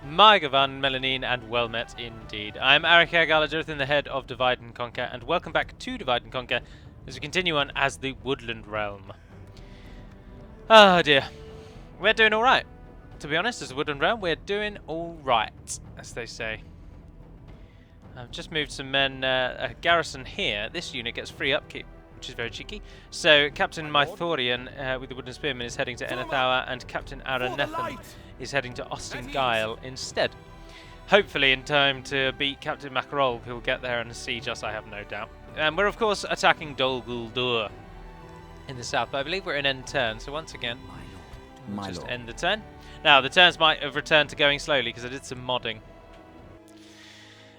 Mygavan, Melanine, and well met indeed. I am Arika Galadurthin, the head of Divide and Conquer, and welcome back to Divide and Conquer as we continue on as the Woodland Realm. Oh dear. We're doing alright. To be honest, as the Woodland Realm, we're doing alright, as they say. I've just moved some men, a garrison here. This unit gets free upkeep, which is very cheeky. So Captain Mythorian with the Wooden Spearman is heading to Enethawa, and Captain Aranethan is heading to Ostingile instead. Hopefully in time to beat Captain Makarol, who will get there and siege us, I have no doubt. And we're of course attacking Dol Guldur in the south, but I believe we're in end turn, so once again, we'll just end the turn. Now, the turns might have returned to going slowly because I did some modding.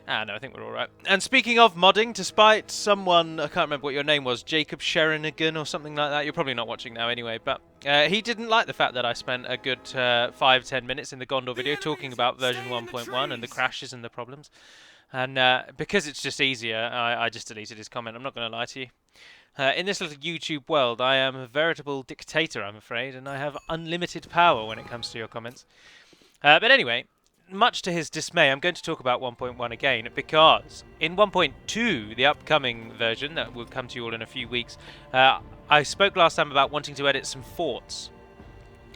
Ah, no, I think we're alright. And speaking of modding, despite someone, I can't remember what your name was, Jacob Sherinigan or something like that, you're probably not watching now anyway, but he didn't like the fact that I spent a good 5-10 minutes in the Gondor video talking about version 1.1 and the crashes and the problems. And because it's just easier, I just deleted his comment, I'm not going to lie to you. In this little YouTube world, I am a veritable dictator, I'm afraid, and I have unlimited power when it comes to your comments. But anyway, much to his dismay, I'm going to talk about 1.1 again, because in 1.2, the upcoming version that will come to you all in a few weeks, I spoke last time about wanting to edit some forts,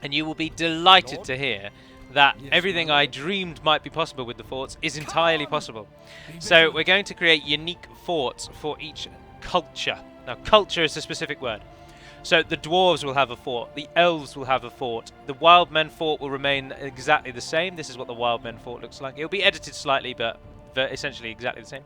and you will be delighted to hear that everything I dreamed might be possible with the forts is entirely possible. So we're going to create unique forts for each culture. Now, culture is a specific word. So the dwarves will have a fort, the elves will have a fort, the wild men fort will remain exactly the same. This is what the wild men fort looks like. It'll be edited slightly, but essentially exactly the same.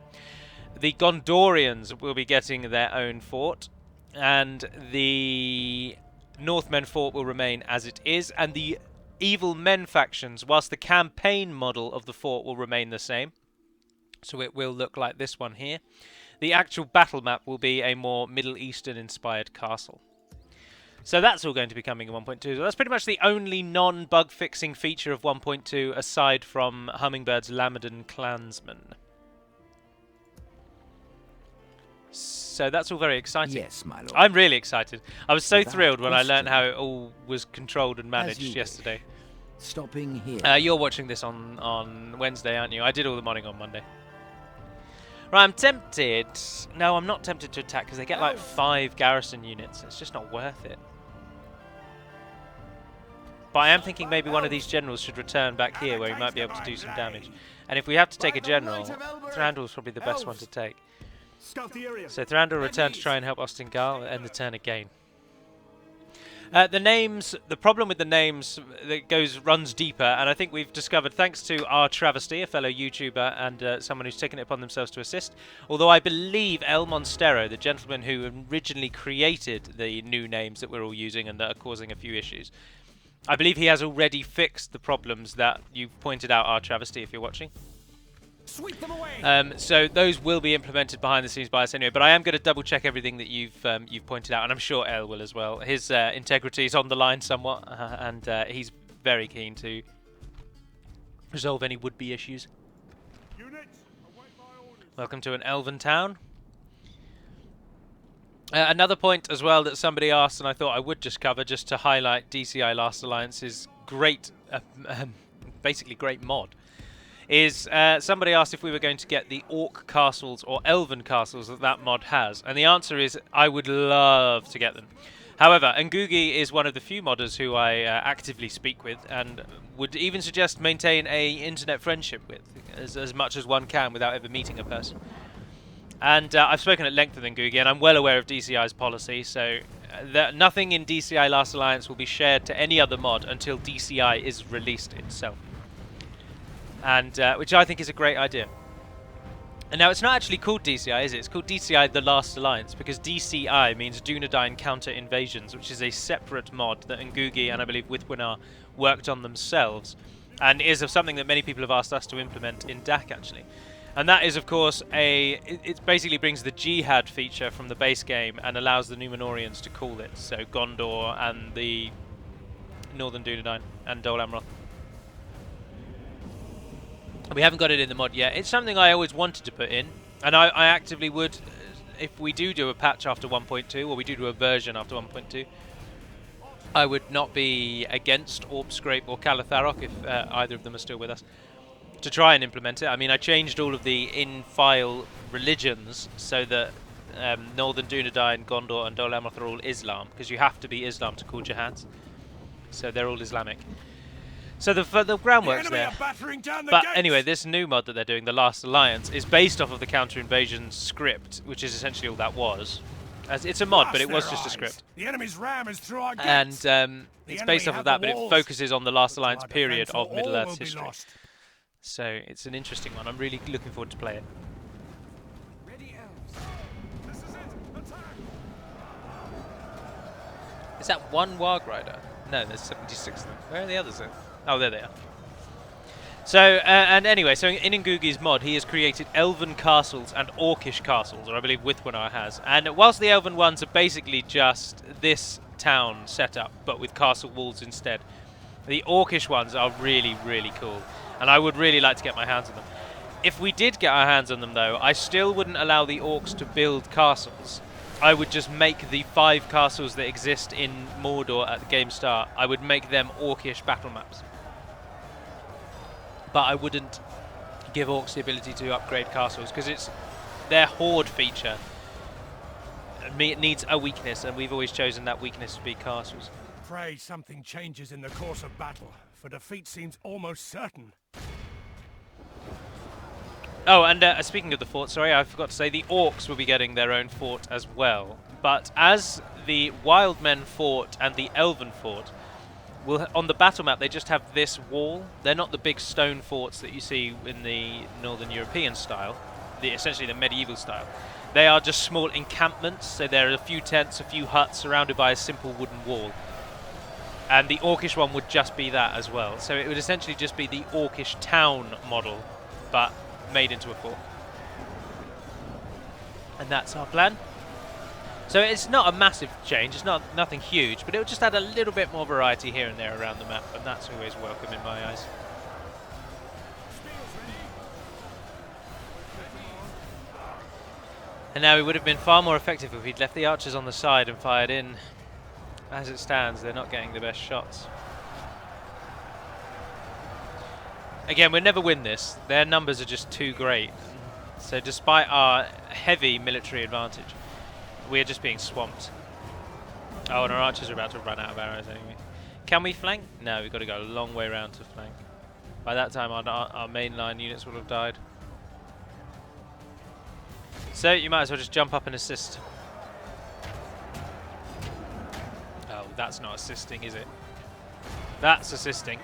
The Gondorians will be getting their own fort, and the Northmen fort will remain as it is, and the evil men factions, whilst the campaign model of the fort will remain the same, so it will look like this one here. The actual battle map will be a more Middle Eastern inspired castle. So that's all going to be coming in 1.2. So that's pretty much the only non-bug fixing feature of 1.2 aside from Hummingbird's Lamadan Clansman. So that's all very exciting. Yes, my lord. I'm really excited. I was so thrilled when I learned how it all was controlled and managed yesterday. Stopping here. You're watching this on Wednesday, aren't you? I did all the modding on Monday. Right, I'm tempted. No, I'm not tempted to attack because they get like 5 garrison units. It's just not worth it. But I am thinking maybe one of these generals should return back here where he might be able to do some damage. And if we have to take a general, Thranduil's probably the best one to take. So Thranduil will return to try and help Ostingile and the turn again. The names, the problem with the names that runs deeper, and I think we've discovered, thanks to our Travesty, a fellow YouTuber and someone who's taken it upon themselves to assist, although I believe El Monstero, the gentleman who originally created the new names that we're all using and that are causing a few issues, I believe he has already fixed the problems that you've pointed out, our Travesty, if you're watching. Sweep them away. So those will be implemented behind the scenes by us anyway, but I am going to double check everything that you've pointed out, and I'm sure El will as well. His integrity is on the line somewhat, and he's very keen to resolve any would-be issues. Welcome to an elven town. Another point as well that somebody asked, and I thought I would just cover, just to highlight DCI Last Alliance's great, basically great mod, is somebody asked if we were going to get the orc castles or elven castles that mod has, and the answer is I would love to get them. However, Ngugi is one of the few modders who I actively speak with and would even suggest maintain a internet friendship with as much as one can without ever meeting a person. And I've spoken at length with Ngugi, and I'm well aware of DCI's policy, so nothing in DCI Last Alliance will be shared to any other mod until DCI is released itself. And which I think is a great idea. And now it's not actually called DCI, is it? It's called DCI The Last Alliance, because DCI means Dunedain Counter Invasions, which is a separate mod that Ngugi and I believe Withwinar worked on themselves, and is of something that many people have asked us to implement in DaC actually. And that is, of course, it basically brings the Jihad feature from the base game and allows the Númenóreans to call it. So Gondor and the Northern Dunedain and Dol Amroth. We haven't got it in the mod yet. It's something I always wanted to put in, and I actively would, if we do a patch after 1.2, or we do a version after 1.2, I would not be against Orb Scrape or Calatharok if either of them are still with us, to try and implement it. I mean, I changed all of the in-file religions so that Northern Dunedain, Gondor and Dol Amroth are all Islam, because you have to be Islam to call jihads. So they're all Islamic. So the groundwork's there. But anyway, this new mod that they're doing, The Last Alliance, is based off of the counter-invasion script, which is essentially all that was. It's a mod, but it was just a script. The enemy's ram is through our gates. And it's based off of that, but it focuses on the Last Alliance period of Middle-earth's history. So it's an interesting one. I'm really looking forward to play it. Is that one Warg Rider? No, there's 76 of them. Where are the others then? Oh, there they are. So, and anyway, so in Ngugi's mod, he has created elven castles and orcish castles, or I believe Withwanar has. And whilst the elven ones are basically just this town setup, but with castle walls instead, the orcish ones are really, really cool. And I would really like to get my hands on them. If we did get our hands on them, though, I still wouldn't allow the orcs to build castles. I would just make the 5 castles that exist in Mordor at the game start, I would make them orcish battle maps. But I wouldn't give orcs the ability to upgrade castles, because it's their horde feature. It needs a weakness, and we've always chosen that weakness to be castles. Pray something changes in the course of battle, for defeat seems almost certain. Oh, and speaking of the fort, sorry, I forgot to say, the orcs will be getting their own fort as well. But as the Wildmen fort and the Elven fort, on the battle map, they just have this wall. They're not the big stone forts that you see in the Northern European style, essentially the medieval style. They are just small encampments, so there are a few tents, a few huts surrounded by a simple wooden wall. And the orcish one would just be that as well. So it would essentially just be the orcish town model, but made into a fort. And that's our plan. So it's not a massive change, it's nothing huge, but it will just add a little bit more variety here and there around the map, and that's always welcome in my eyes. And now it would have been far more effective if we'd left the archers on the side and fired in. As it stands, they're not getting the best shots. Again, we'll never win this. Their numbers are just too great. So despite our heavy military advantage, we're just being swamped. Oh, and our archers are about to run out of arrows anyway. Can we flank? No, we've got to go a long way around to flank. By that time, our mainline units will have died. So you might as well just jump up and assist. Oh, that's not assisting, is it? That's assisting.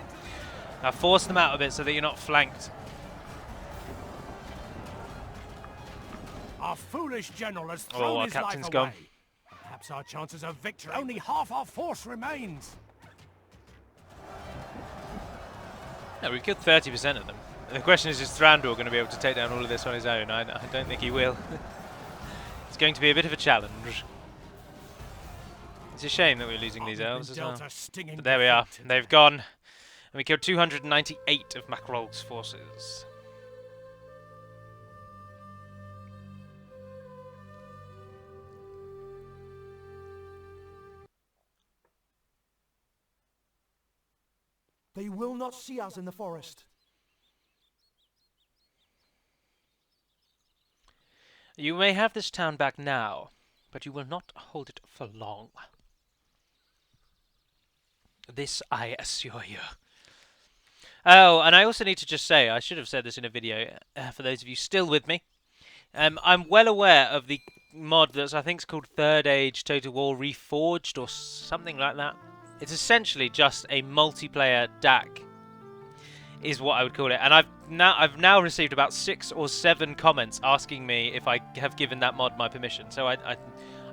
Now force them out a bit so that you're not flanked. Our foolish general has thrown his life away. Gone. Perhaps our chances of victory. Only half our force remains. No, we've killed 30% of them. The question is Thranduil going to be able to take down all of this on his own? I don't think he will. It's going to be a bit of a challenge. It's a shame that we're losing these elves as well. But there we are. They've gone. And we killed 298 of Macrol's forces. They will not see us in the forest. You may have this town back now, but you will not hold it for long. This I assure you. Oh, and I also need to just say, I should have said this in a video, for those of you still with me. I'm well aware of the mod that's, I think, is called Third Age Total War Reforged, or something like that. It's essentially just a multiplayer DaC, is what I would call it. And I've now received about 6 or 7 comments asking me if I have given that mod my permission. So I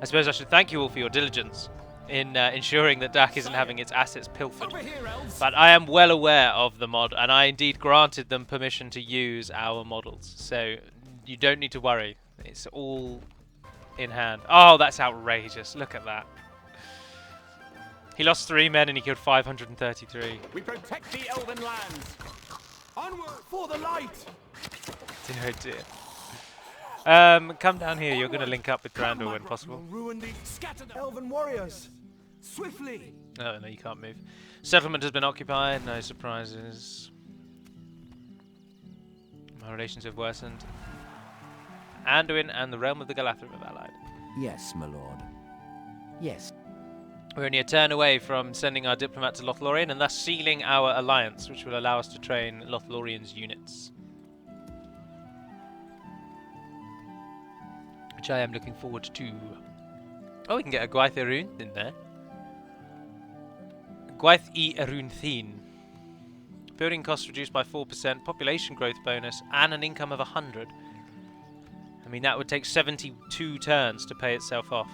suppose I should thank you all for your diligence in ensuring that DaC isn't having its assets pilfered. But I am well aware of the mod, and I indeed granted them permission to use our models. So you don't need to worry. It's all in hand. Oh, that's outrageous. Look at that. He lost 3 men and he killed 533. We protect the elven lands. Onward for the light. Oh dear. Come down here. You're going to link up with Thranduil when possible. Ruin the scattered elven warriors. Swiftly! Oh, no, you can't move. Settlement has been occupied, no surprises. My relations have worsened. Anduin and the realm of the Galathrim have allied. Yes, my lord. Yes. We're only a turn away from sending our diplomat to Lothlorien and thus sealing our alliance, which will allow us to train Lothlorien's units. Which I am looking forward to. Oh, we can get a Gwaith Erun in there. Gwaith I Erun Thien. Building costs reduced by 4%, population growth bonus, and an income of 100. I mean, that would take 72 turns to pay itself off.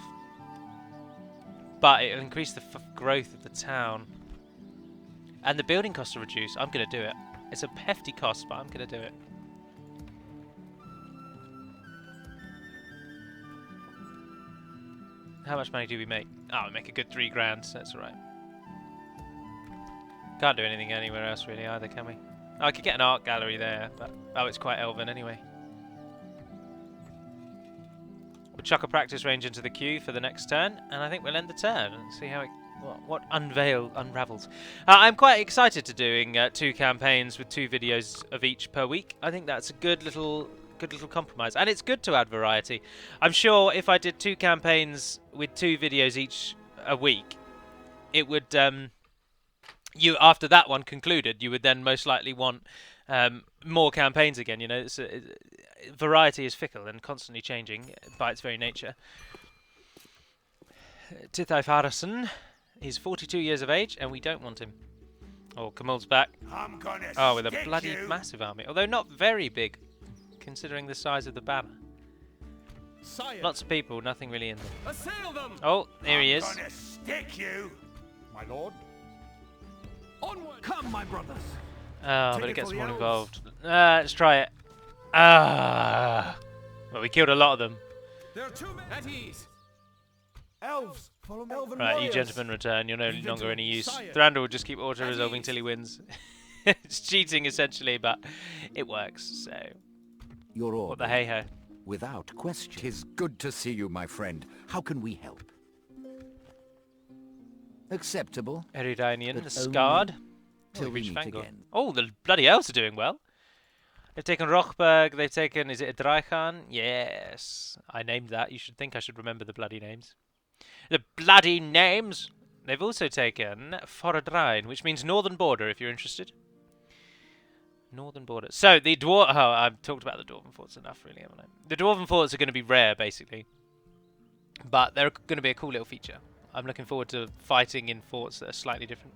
But it'll increase the growth of the town. And the building costs are reduced. I'm going to do it. It's a hefty cost, but I'm going to do it. How much money do we make? Oh, we make a good 3 grand, so that's alright. Can't do anything anywhere else really either, can we? Oh, I could get an art gallery there, but... Oh, it's quite elven anyway. We'll chuck a practice range into the queue for the next turn, and I think we'll end the turn and see how it, what unravels. I'm quite excited to doing 2 campaigns with 2 videos of each per week. I think that's a good little compromise, and it's good to add variety. I'm sure if I did 2 campaigns with 2 videos each a week, it would you after that one concluded, you would then most likely want more campaigns again. You know, variety is fickle and constantly changing by its very nature. Tithai Farason, he's 42 years of age, and we don't want him. Oh, Camul's back. Oh, with a bloody massive army, although not very big, considering the size of the banner. Sire. Lots of people, nothing really in them. Assail them. Oh, here he is. I'm gonna stick you, my lord. Onward. Come, my brothers. Oh, Take but it it gets for the more elves. involved. Let's try it. Well, we killed a lot of them. There are 2 men at ease. Elves, follow me. Elven Right, you warriors. gentlemen return. You're no You longer any use. gentlemen, sire. Thranduil will just keep auto-resolving ease. till he wins. It's cheating, essentially, but it works, so... Your What the order. hey-ho. Without question. 'Tis good to see you, my friend. How can we help? Acceptable. Eridanian, But the Scarred. Till we Rich meet Fangor. again. Oh, the bloody elves are doing well. They've taken Rochberg, they've taken, is it a Dreichan? Yes. I named that. You should think I should remember the bloody names. The bloody names! They've also taken Foradrain, which means northern border, if you're interested. Northern border. So, the Oh, I've talked about the Dwarven forts enough, really, haven't I? The Dwarven forts are going to be rare, basically. But they're going to be a cool little feature. I'm looking forward to fighting in forts that are slightly different.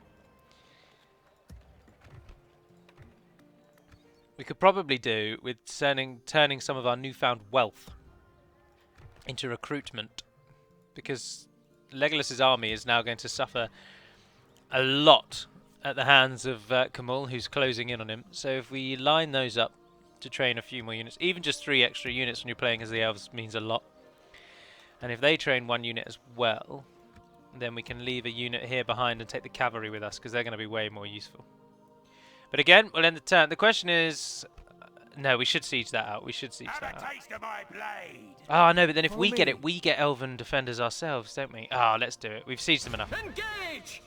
We could probably do with turning some of our newfound wealth into recruitment, because Legolas's army is now going to suffer a lot at the hands of Camul, who's closing in on him. So if we line those up to train a few more units, even just 3 extra units when you're playing as the elves means a lot. And if they train 1 unit as well, then we can leave a unit here behind and take the cavalry with us, because they're going to be way more useful. But again, we'll end the turn. The question is... no, we should siege that out. We should siege that out. Taste of my blade. Oh, no, but then if Follow we get me. it, we get elven defenders ourselves, don't we? Oh, let's do it. We've sieged them enough. Engage.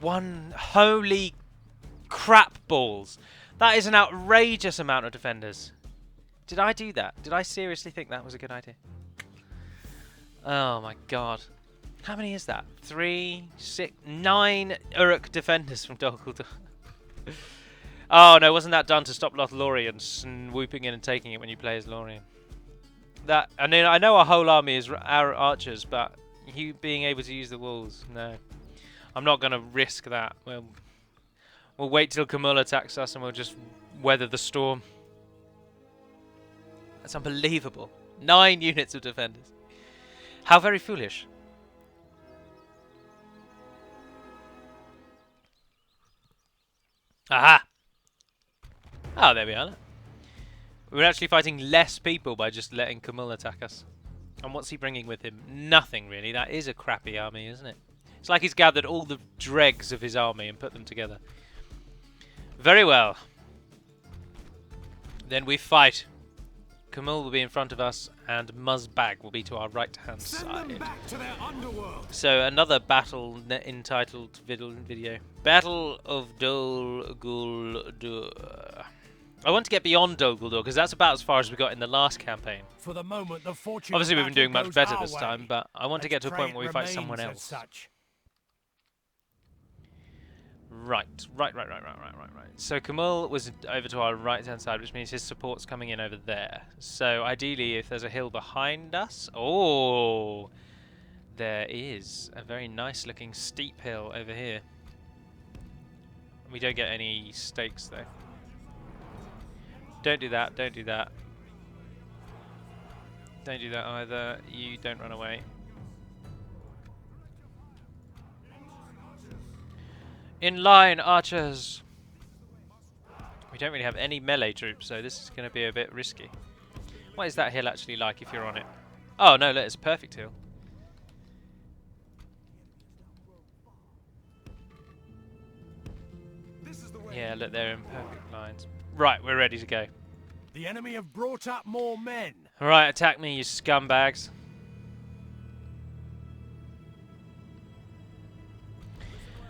1 holy crap balls. That is an outrageous amount of defenders. Did I do that? Did I seriously think that was a good idea? Oh my god. How many is that? 3, 6, 9 Uruk defenders from Dol Guldur. Oh no, wasn't that done to stop Lothlorien swooping in and taking it when you play as Lorien? That I know our whole army is our archers, but you being able to use the walls, no. I'm not going to risk that. We'll wait till Camul attacks us and we'll just weather the storm. That's unbelievable. 9 units of defenders. How very foolish. Aha! Oh, there we are. We're actually fighting less people by just letting Camul attack us. And what's he bringing with him? Nothing, really. That is a crappy army, isn't it? It's like he's gathered all the dregs of his army and put them together. Very well. Then we fight. Kamul will be in front of us, and Muzbag will be to our right-hand Send them side. back to their underworld. So another battle entitled video. Battle of Dol Guldur. I want to get beyond Dol Guldur because that's about as far as we got in the last campaign. For the moment, the fortune Obviously, of we've been doing battle much goes better our this way. time, but I want to get to a Let's point pray where we it fight someone remains as else. such. Right. So Kamul was over to our right-hand side, which means his support's coming in over there. So ideally, if there's a hill behind us... Oh! There is a very nice-looking steep hill over here. We don't get any stakes, though. Don't do that, don't do that. Don't do that either. You don't run away. In line, archers! We don't really have any melee troops, so this is going to be a bit risky. What is that hill actually like if you're on it? Oh no, look, it's a perfect hill. Yeah, look, they're in perfect lines. Right, we're ready to go. The enemy have brought up more men. Alright, attack me, you scumbags.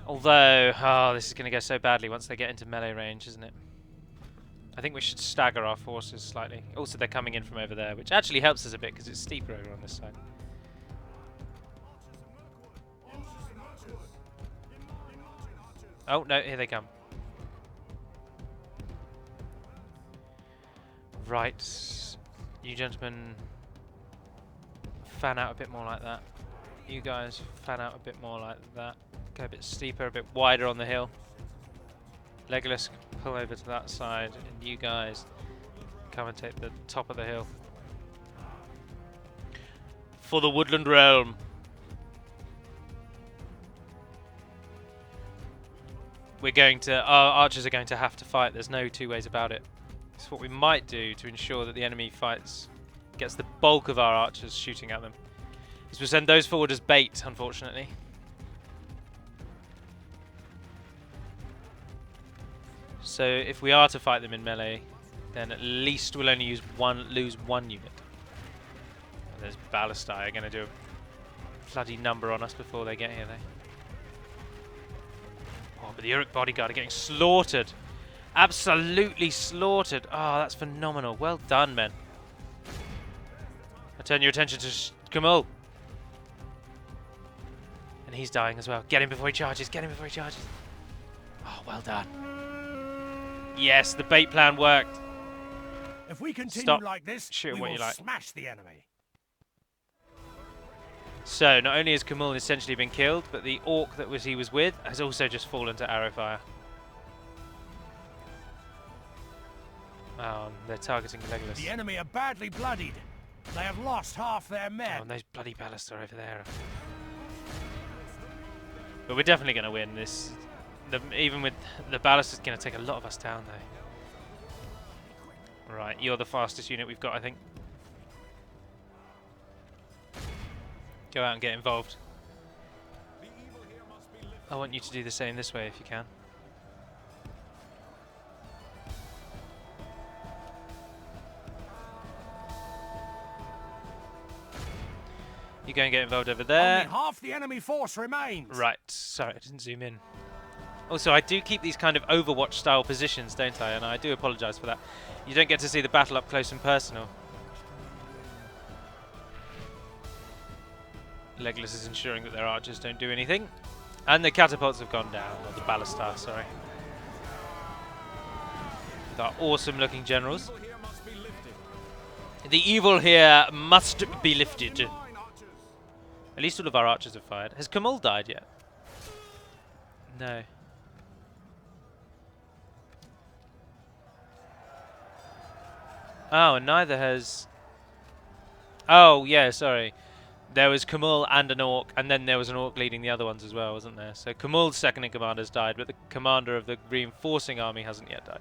Although, oh, this is going to go so badly once they get into melee range, isn't it? I think we should stagger our forces slightly. Also, they're coming in from over there, which actually helps us a bit because it's steeper over on this side. Oh, no, here they come. Right. You gentlemen fan out a bit more like that. You guys fan out a bit more like that. Go a bit steeper, a bit wider on the hill. Legolas, pull over to that side, and you guys come and take the top of the hill. For the Woodland Realm. We're going to, our archers are going to have to fight. There's no two ways about it. So what we might do to ensure that the enemy fights, gets the bulk of our archers shooting at them, is we'll send those forward as bait, unfortunately. So if we are to fight them in melee, then at least we'll only lose one unit. And there's Ballistai are going to do a bloody number on us before they get here, though. Oh, but the Uruk bodyguard are getting slaughtered. Absolutely slaughtered. Oh, that's phenomenal. Well done, men. I turn your attention to Kamul. And he's dying as well. Get him before he charges. Get him before he charges. Oh, well done. Yes, the bait plan worked. If we continue Stop like this, shooting we what will you like. smash the enemy. So, not only has Kamul essentially been killed, but the orc that he was with has also just fallen to arrow fire. Oh, they're targeting Legolas. The enemy are badly bloodied. They have lost half their men. Oh, and those bloody ballists are over there. But we're definitely going to win this. Even with the ballast, is going to take a lot of us down, though. Right, you're the fastest unit we've got, I think. Go out and get involved. I want you to do the same this way if you can. You go and get involved over there. Only half the enemy force remains. Right, sorry, I didn't zoom in. Also, I do keep these kind of Overwatch style positions, don't I? And I do apologise for that. You don't get to see the battle up close and personal. Legolas is ensuring that their archers don't do anything. And the catapults have gone down, or the ballistar, sorry. With our awesome looking generals. The evil here must be lifted. At least all of our archers have fired. Has Kamul died yet? No. Oh, and neither has... Oh, yeah, sorry. There was Kamul and an orc, and then there was an orc leading the other ones as well, wasn't there? So Kamul's second in command has died, but the commander of the reinforcing army hasn't yet died.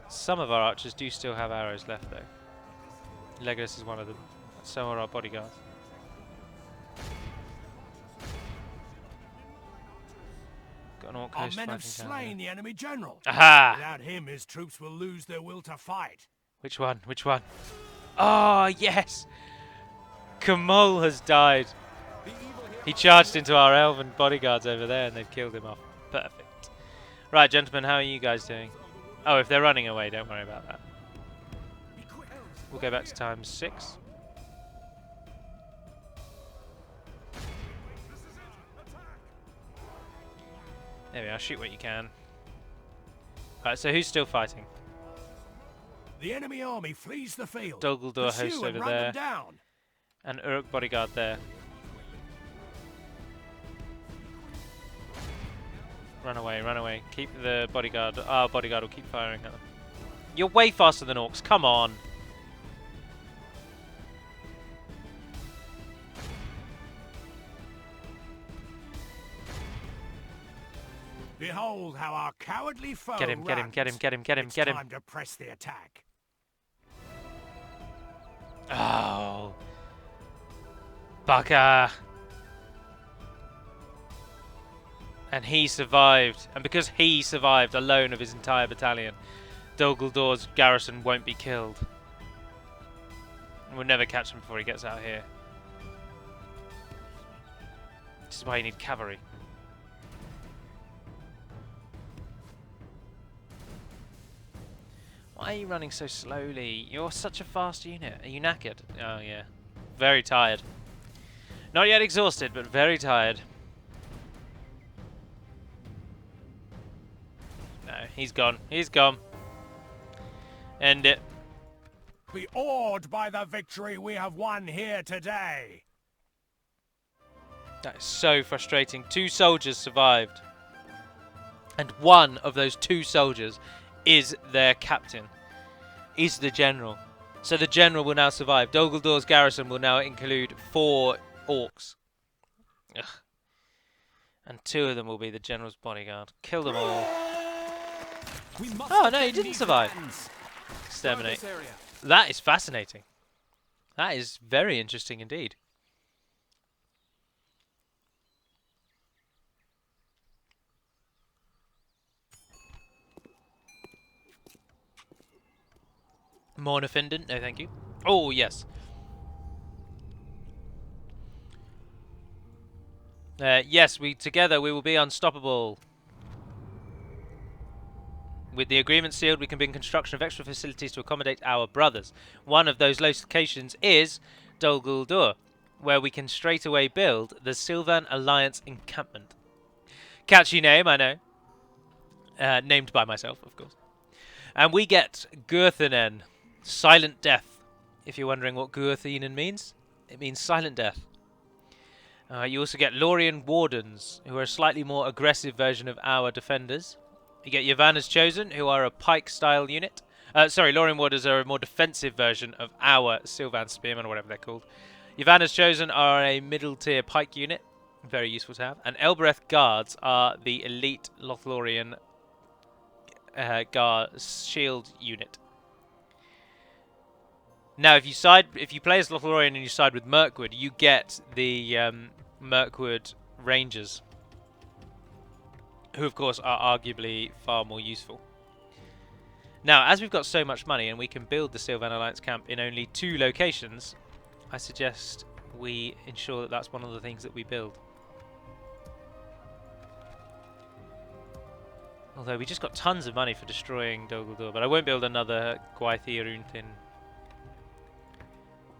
Some of our archers do still have arrows left, though. Legolas is one of them. So are our bodyguards. an orc Our host men have fighting down slain here. the enemy general. Aha! Without him, his troops will lose their will to fight. Which one? Which one? Oh, yes! Kamal has died. He charged into our elven bodyguards over there and they've killed him off. Perfect. Right, gentlemen, how are you guys doing? Oh, if they're running away, don't worry about that. We'll go back to times 6. There we are, shoot what you can. Right, so who's still fighting? The enemy army flees the field. Dol Guldur host Pursue and over run there. them down. And Uruk bodyguard there. Run away, run away. Keep the bodyguard. Our bodyguard will keep firing at them. You're way faster than orcs, come on! Behold how our cowardly foe Get him, get him, get him, get him, get him, It's get him. time to press the attack. Oh. Bugger. And he survived. And because he survived alone of his entire battalion, Dol Guldur's garrison won't be killed. And we'll never catch him before he gets out here. This is why you need cavalry. Why are you running so slowly? You're such a fast unit. Are you knackered? Oh yeah. Very tired. Not yet exhausted, but very tired. No, he's gone. He's gone. End it. Be awed by the victory we have won here today. That is so frustrating. 2 soldiers survived. And one of those 2 soldiers is their captain. Is the general. So the general will now survive. Dol Guldur's garrison will now include 4 orcs. Ugh. And 2 of them will be the general's bodyguard. Kill them all. Oh no, he didn't survive. Exterminate. That is fascinating. That is very interesting indeed. Mornafindant, no thank you. Oh, yes. Yes, together we will be unstoppable. With the agreement sealed, we can begin construction of extra facilities to accommodate our brothers. One of those locations is Dol Guldur, where we can straight away build the Sylvan Alliance encampment. Catchy name, I know. Named by myself, of course. And we get Gurthinen, Silent Death. If you're wondering what Gurthinen means, it means Silent Death. You also get Lorien Wardens, who are a slightly more aggressive version of our defenders. You get Yavanna's Chosen, who are a pike-style unit. Lorien Wardens are a more defensive version of our Sylvan Spearmen, or whatever they're called. Yavanna's Chosen are a middle-tier pike unit, very useful to have. And Elbereth Guards are the elite Lothlorien shield unit. Now, if you play as Lothlorien and you side with Mirkwood, you get the Mirkwood Rangers, who of course are arguably far more useful. Now, as we've got so much money and we can build the Sylvan Alliance camp in only 2 locations, I suggest we ensure that that's one of the things that we build. Although we just got tons of money for destroying Dol Guldur, but I won't build another Gwaithiruntin.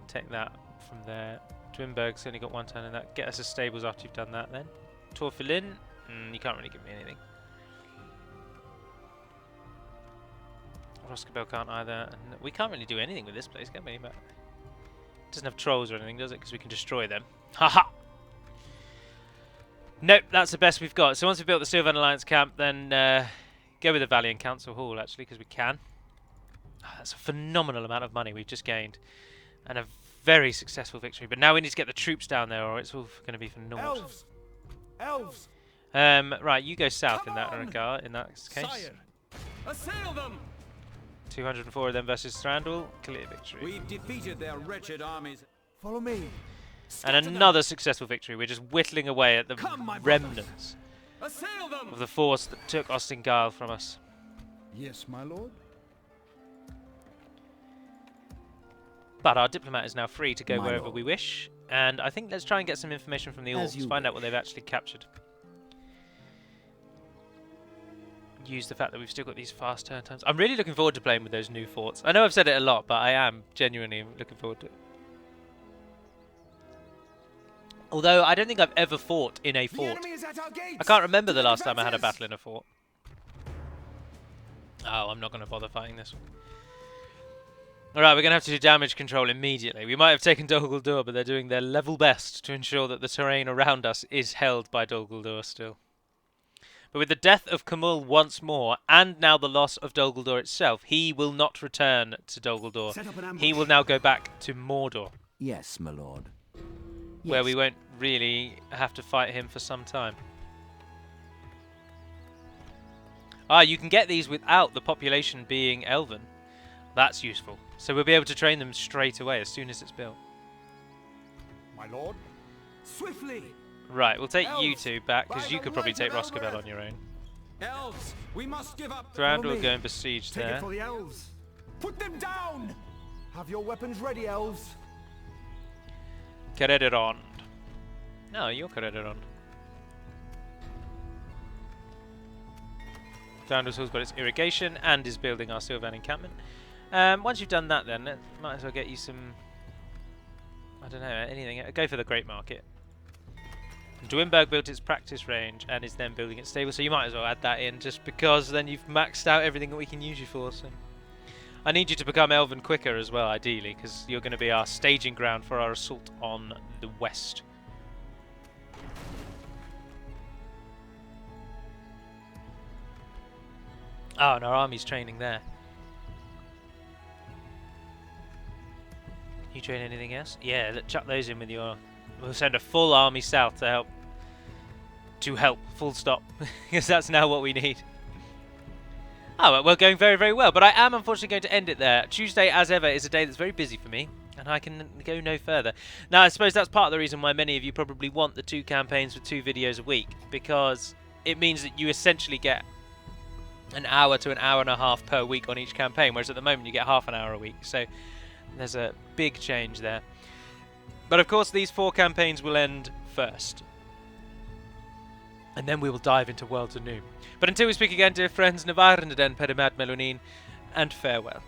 Take that from there. Dwinberg's only got 1 turn in that. Get us a stables after you've done that then. Torfilin, you can't really give me anything. Roskabel can't either. And we can't really do anything with this place, can we? But it doesn't have trolls or anything, does it? Because we can destroy them. Haha! Nope, that's the best we've got. So once we've built the Sylvan Alliance camp, then go with the Valiant Council Hall, actually, because we can. Oh, that's a phenomenal amount of money we've just gained. And a very successful victory. But now we need to get the troops down there, or it's all going to be for naught. Elves! Elves! Right, you go south in that regard, in that case. Sire, assail them! 204 of them versus Strandwell. Clear victory. We've defeated their wretched armies. Follow me. And another successful victory. We're just whittling away at the remnants Assail them! of the force that took Ostingile from us. Yes, my lord. But our diplomat is now free to go My wherever lord. we wish, and I think let's try and get some information from the As orcs, you find out what wish. they've actually captured. Use the fact that we've still got these fast turn times. I'm really looking forward to playing with those new forts. I know I've said it a lot, but I am genuinely looking forward to it. Although I don't think I've ever fought in a fort. is at our gates. I can't remember the To the last time I had a defences! battle in a fort. Oh, I'm not going to bother fighting this one. Alright, we're going to have to do damage control immediately. We might have taken Dol Guldur, but they're doing their level best to ensure that the terrain around us is held by Dol Guldur still. But with the death of Khamul once more, and now the loss of Dol Guldur itself, he will not return to Dol Guldur. Set up an ambush. He will now go back to Mordor, Yes, my lord. where Yes. we won't really have to fight him for some time. Ah, you can get these without the population being elven. That's useful. So we'll be able to train them straight away as soon as it's built. My lord. Swiftly. Right, we'll take you Elves, two back, by because you the could probably words take of our Roscabel breath. on your own. Elves, we must give up. Thranduil will me. go and besiege Take there. it for the elves. Put them down. Have your weapons ready, elves. Caredirond. No, you're Caredirond. Thranduil's got its irrigation and is building our Sylvan encampment. Once you've done that then, might as well get you some... I don't know, anything. Go for the Great Market. Dwinberg built its practice range and is then building its stable, so you might as well add that in just because then you've maxed out everything that we can use you for. So I need you to become elven quicker as well, ideally, because you're going to be our staging ground for our assault on the west. Oh, and our army's training there. Can you train anything else? Yeah, chuck those in with your... We'll send a full army south to help. To help, full stop. Because that's now what we need. Oh, well, we're going very, very well. But I am unfortunately going to end it there. Tuesday, as ever, is a day that's very busy for me. And I can go no further. Now, I suppose that's part of the reason why many of you probably want the 2 campaigns with 2 videos a week. Because it means that you essentially get an hour to an hour and a half per week on each campaign. Whereas at the moment, you get half an hour a week. So there's a big change there. But of course, these 4 campaigns will end first. And then we will dive into Worlds Anew. But until we speak again, dear friends, Navar and Den Pedimad Melonin, and farewell.